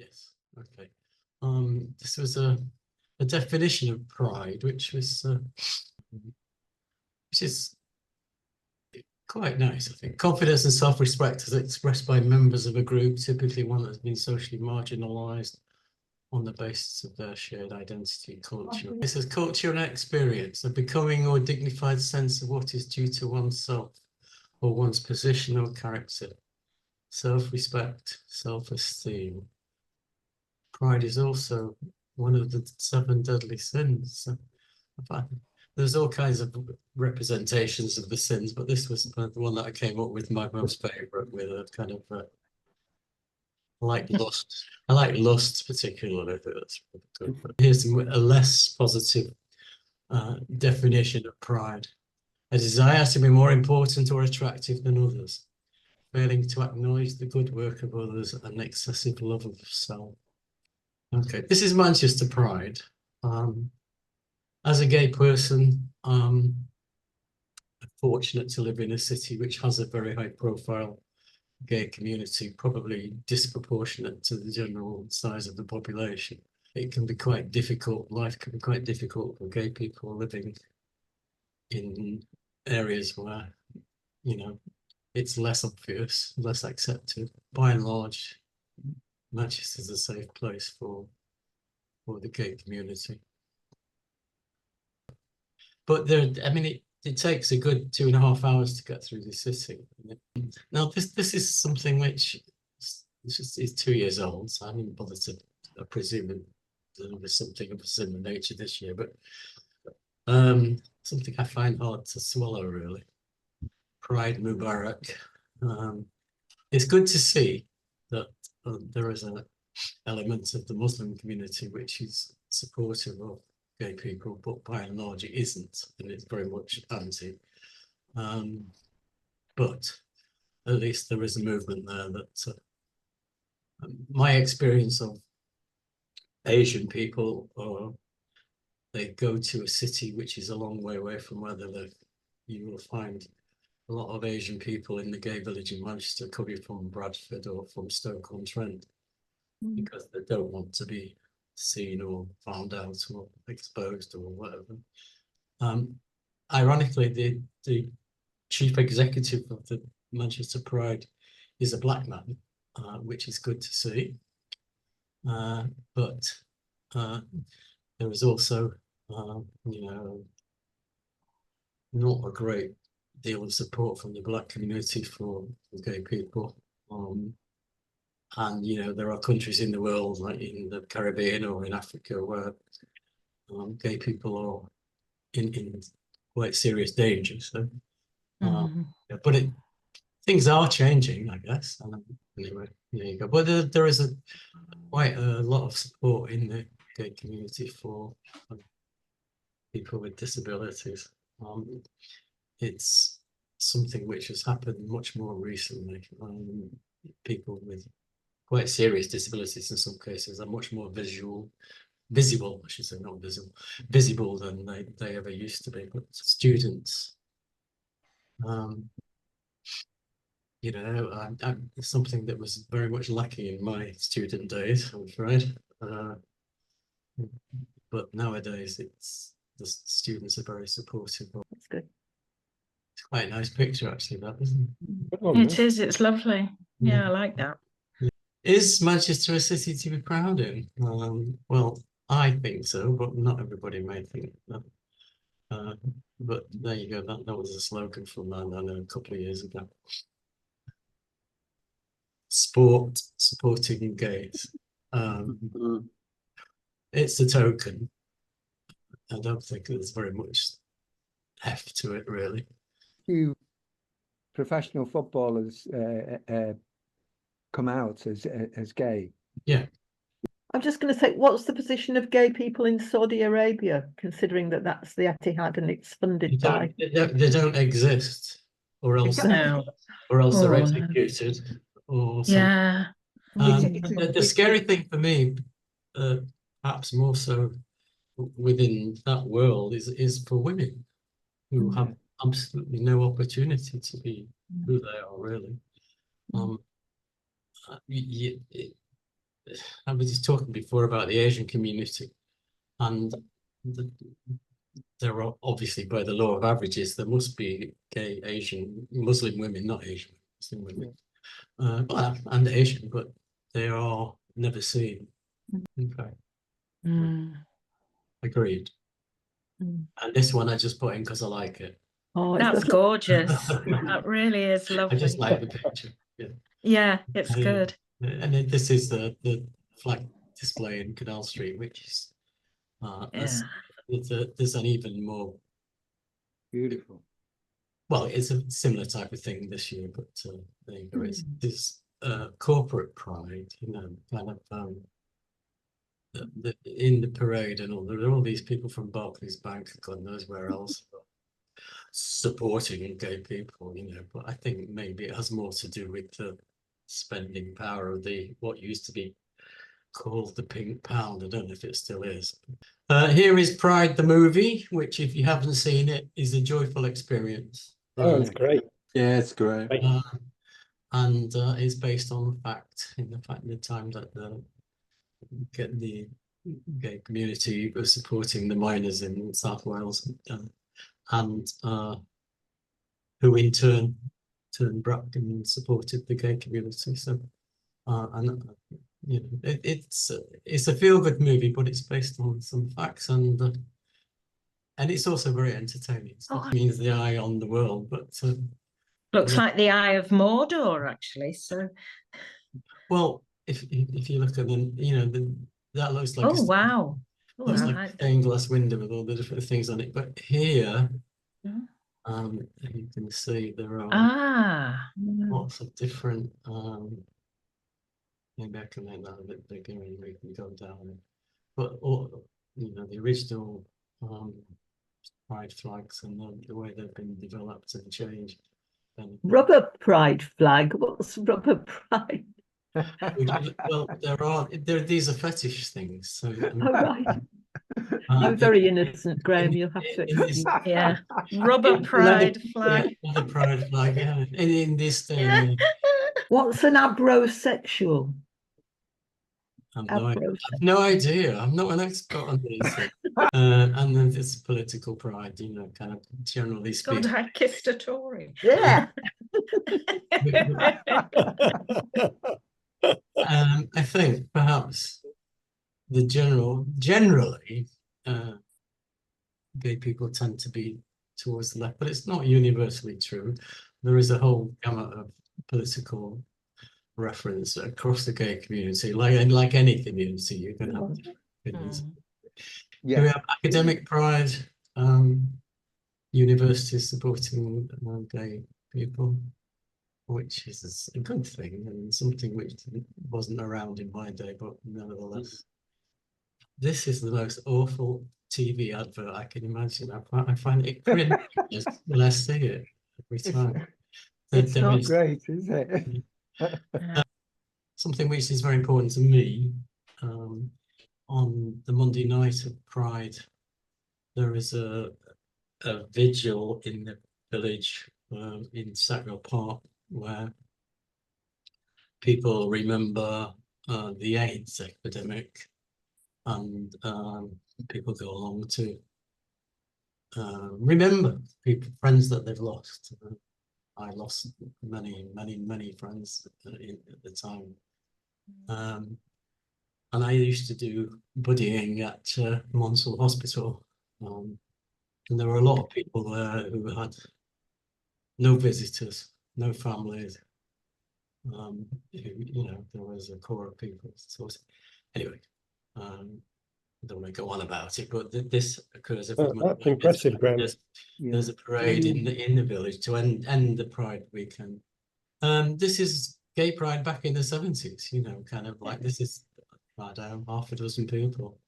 Yes. Okay. This was a definition of pride, which is quite nice, I think. Confidence and self-respect is expressed by members of a group, typically one that's been socially marginalised on the basis of their shared identity and culture. This is culture and experience, a becoming or dignified sense of what is due to oneself or one's position or character. Self-respect, self-esteem. Pride is also one of the 7 deadly sins. There's all kinds of representations of the sins, but this was the one that I came up with, my most favourite, with a kind of I like lust. I like lust particularly. I think that's really good. But here's a less positive definition of pride: a desire to be more important or attractive than others, failing to acknowledge the good work of others, and excessive love of self. Okay, this is Manchester Pride. As a gay person, I'm fortunate to live in a city which has a very high profile gay community, probably disproportionate to the general size of the population. It can be quite difficult, life can be quite difficult for gay people living in areas where, you know, it's less obvious, less accepted. By and large, Manchester's a safe place for the gay community. But there, I mean, it takes a good 2.5 hours to get through the city. Now, this is something which is 2 years old, so I didn't bother to presume there was something of a similar nature this year, but something I find hard to swallow, really. Pride Mubarak. It's good to see that there is an element of the Muslim community which is supportive of gay people, but by and large it isn't, and it's very much anti. But at least there is a movement there that my experience of Asian people, or they go to a city which is a long way away from where they live, you will find a lot of Asian people in the gay village in Manchester coming from Bradford or from Stoke-on-Trent because they don't want to be seen or found out or exposed or whatever. Ironically, the chief executive of the Manchester Pride is a black man, which is good to see. But there is also, you know, not a great deal of support from the black community for gay people. And, you know, there are countries in the world, like in the Caribbean or in Africa, where gay people are in quite serious danger. So, yeah, but things are changing, I guess. Anyway, there you go. But there is quite a lot of support in the gay community for people with disabilities. It's something which has happened much more recently. People with quite serious disabilities in some cases are much more visible, I should say, not visible than they ever used to be. But students, you know, something that was very much lacking in my student days, I'm afraid. But nowadays, the students are very supportive. That's good. It's quite a nice picture, actually, that, isn't it? It is. It's lovely. Yeah, I like that. Is Manchester a city to be proud in? Well, I think so, but not everybody may think that. But there you go. That was a slogan from Man I know a couple of years ago. Supporting gays. It's a token. I don't think there's very much heft to it, really. Few professional footballers come out as gay. Yeah. I'm just going to say, what's the position of gay people in Saudi Arabia, considering that that's the Etihad and it's funded by? They don't exist, or else No. they're executed, or something. Yeah. The scary thing for me, perhaps more so within that world, is for women who have absolutely no opportunity to be who they are, really. I was just talking before about the Asian community, and there are obviously, by the law of averages, there must be gay Asian Muslim women, not Asian Muslim women, well, and Asian, but they are never seen. In fact, agreed. And this one I just put in because I like it. Oh, That's gorgeous. That really is I lovely. just like the picture. Yeah, Yeah, it's good. And this is the flag display in Canal Street, which is Yeah. there's an even more Beautiful. well, it's a similar type of thing this year, but there you go. It's this corporate pride, you know, kind of in the parade and all. There are all these people from Barclays Bank, God knows where else, supporting gay people, you know. But I think maybe it has more to do with the spending power of the what used to be called the Pink Pound. I don't know if it still is. Here is Pride the movie, which, if you haven't seen it, is a joyful experience. Oh, it's great. Yeah, it's great. And it's based on fact, in the time that the gay community was supporting the miners in South Wales, and who in turn turned back and supported the gay community. So, and you know, it's a feel-good movie, but it's based on some facts, and it's also very entertaining. It means the eye on the world, but looks like the Eye of Mordor, actually. So, well, if you look at them, you know, that looks like wow, looks like a stained glass window with all the different things on it. But here, you can see there are lots of different. Maybe I can make that a bit bigger and we can go down. But all, you know, the original pride flags and the way they've been developed and changed. Rubber pride flag. What's rubber pride? Well, these are fetish things. So, right. I'm very innocent, Graham. You'll have to. Yeah, rubber pride flag. Yeah, the pride flag. Yeah, in this thing. What's an abrosexual? I've no idea. I'm not an expert on these things. And then it's political pride, you know, kind of generally speaking. God, I kissed a Tory. Yeah. I think perhaps generally, gay people tend to be towards the left, but it's not universally true. There is a whole gamut of political reference across the gay community, like any community, you're going to have opinions. Yeah. We have academic pride, universities supporting gay people, which is a good thing and something which wasn't around in my day, but nevertheless. This is the most awful TV advert I can imagine. I find it cringe when I see it every time. It's not great, is it? Something which is very important to me, on the Monday night of Pride, there is a vigil in the village in Sackville Park where people remember the AIDS epidemic, and people go along to remember friends that they've lost. I lost many friends at the time. And I used to do buddying at Monsell Hospital, and there were a lot of people there who had no visitors, no families. You know, there was a core of people. So anyway, I don't want to go on about it, but this occurs every month. That's impressive, Graham. There's a parade in the village to end the Pride weekend. This is gay pride back in the 70s, you know, kind of like this is, I don't know, half a dozen people.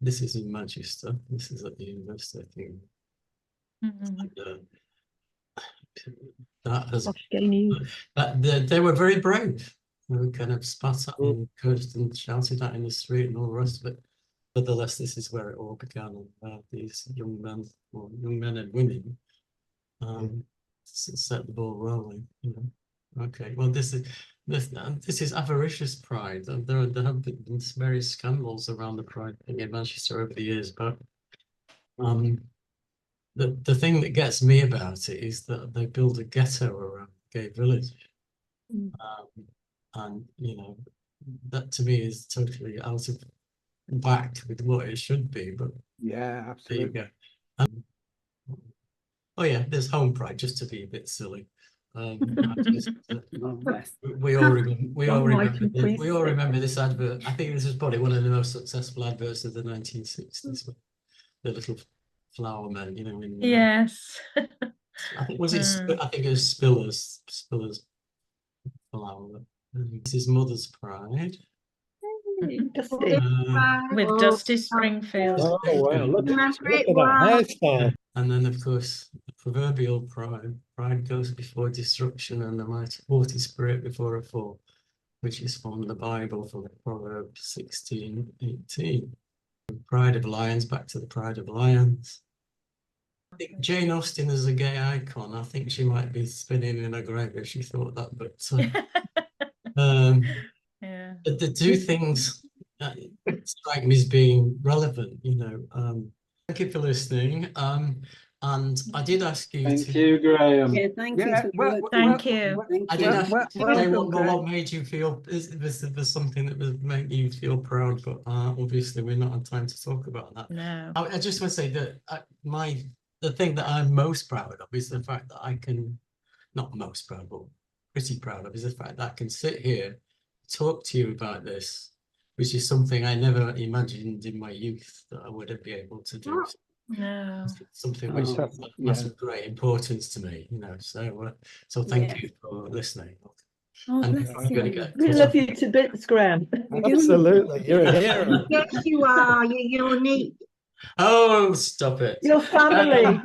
This is in Manchester. This is at the university, I think. And, that has they were very brave. They were kind of spat at and cursed and shouted at in the street and all the rest of it. But nevertheless, this is where it all began. These young men and women set the ball rolling. You know. Okay, well, this is this is avaricious pride. And there have been various scandals around the pride thing in Manchester over the years, but the thing that gets me about it is that they build a ghetto around the gay village. And you know, that to me is totally out of whack with what it should be, but Yeah, absolutely. there you go. Oh yeah, there's home pride, just to be a bit silly. We all remember this advert. I think this was probably one of the most successful adverts of the 1960s. The little flower men, you know. Yes. I think I think it was Spiller's flower. This is Mother's Pride. Dusty. With Dusty Springfield. Oh wow, look at that hairstyle. And then of course the proverbial pride. Pride goes before destruction and the mighty haughty spirit before a fall, which is from the Bible, from Proverbs 16:18. Pride of Lions, back to the Pride of Lions. I think Jane Austen is a gay icon. I think she might be spinning in her grave if she thought that, but yeah. the two things that strike me as being relevant, you know. Thank you for listening. And I did ask you Thank you, Graham. Yeah, thank you. Thank you. I did ask you today welcome, what made you feel, is there something that was making you feel proud, but obviously we're not on time to talk about that. No. I just want to say that the thing that I'm most proud of is the fact that I can, not most proud, but pretty proud of, is the fact that I can sit here, talk to you about this, which is something I never imagined in my youth that I would be able to do. No. Something which has great importance to me, you know. So thank you for listening. Oh, And bless I'm gonna you. get We love you to bits, Graham. Absolutely, you're a hero. Yes, you are. You're unique. Oh, stop it. Your family.